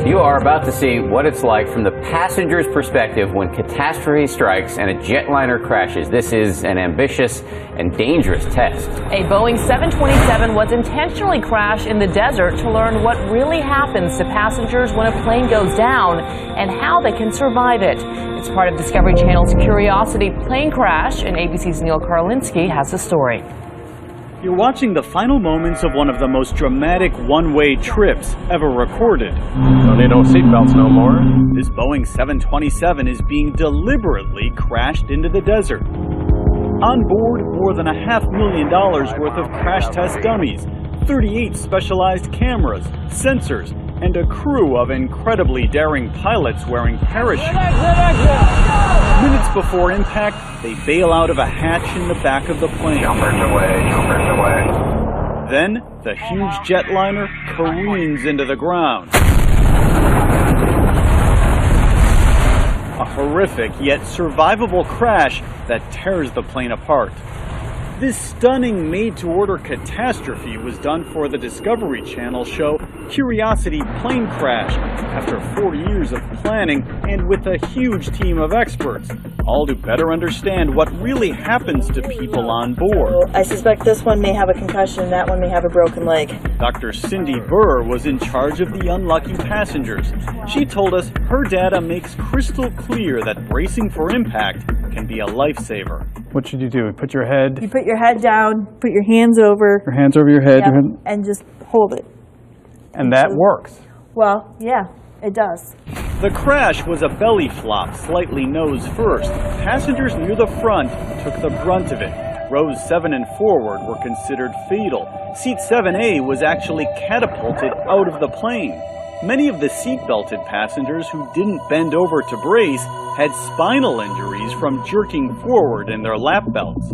You are about to see what it's like from the passenger's perspective when catastrophe strikes and a jetliner crashes. This is an ambitious and dangerous test. A Boeing 727 was intentionally crashed in the desert to learn what really happens to passengers when a plane goes down and how they can survive it. It's part of Discovery Channel's Curiosity plane crash, and ABC's Neil Karlinski has the story. You're watching the final moments of one of the most dramatic one-way trips ever recorded. Don't need no seatbelts no more. This Boeing 727 is being deliberately crashed into the desert. On board, more than $500,000 worth of crash test dummies, 38 specialized cameras, sensors, and a crew of incredibly daring pilots wearing parachutes. Minutes before impact, they bail out of a hatch in the back of the plane. Jumpers away, jumpers away. Then, the huge jetliner careens into the ground. A horrific yet survivable crash that tears the plane apart. This stunning made-to-order catastrophe was done for the Discovery Channel show Curiosity Plane Crash after 4 years of planning and with a huge team of experts, all to better understand what really happens to people on board. I suspect this one may have a concussion, that one may have a broken leg. Dr. Cindy Burr was in charge of the unlucky passengers. She told us her data makes crystal clear that bracing for impact can be a lifesaver. What should you do? Put your head, You put your head down, put your hands over, your hands over your head, yep, and just hold it. and that works. Well, yeah, it does. The crash was a belly flop, slightly nose first. Passengers near the front took the brunt of it. Rows 7 and forward were considered fatal. Seat 7A was actually catapulted out of the plane. Many of the seat-belted passengers who didn't bend over to brace had spinal injuries from jerking forward in their lap belts.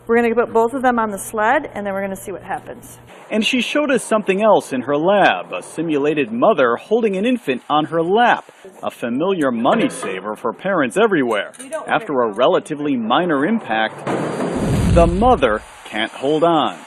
We're going to put both of them on the sled, and then we're going to see what happens. And she showed us something else in her lab, a simulated mother holding an infant on her lap, a familiar money saver for parents everywhere. After a relatively minor impact, the mother can't hold on.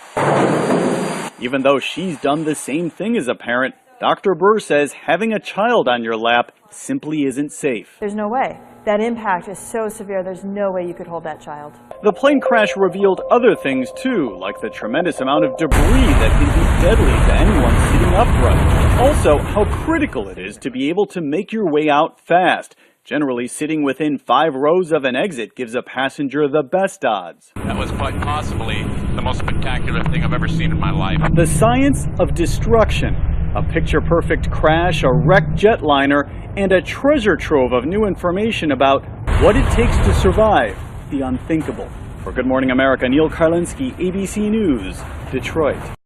Even though she's done the same thing as a parent, Dr. Burr says having a child on your lap simply isn't safe. There's no way. That impact is so severe, there's no way you could hold that child. The plane crash revealed other things too, like the tremendous amount of debris that can be deadly to anyone sitting upright. Also, how critical it is to be able to make your way out fast. Generally, sitting within 5 rows of an exit gives a passenger the best odds. That was quite possibly the most spectacular thing I've ever seen in my life. The science of destruction. A picture-perfect crash, a wrecked jetliner, and a treasure trove of new information about what it takes to survive the unthinkable. For Good Morning America, Neil Karlinski, ABC News, Detroit.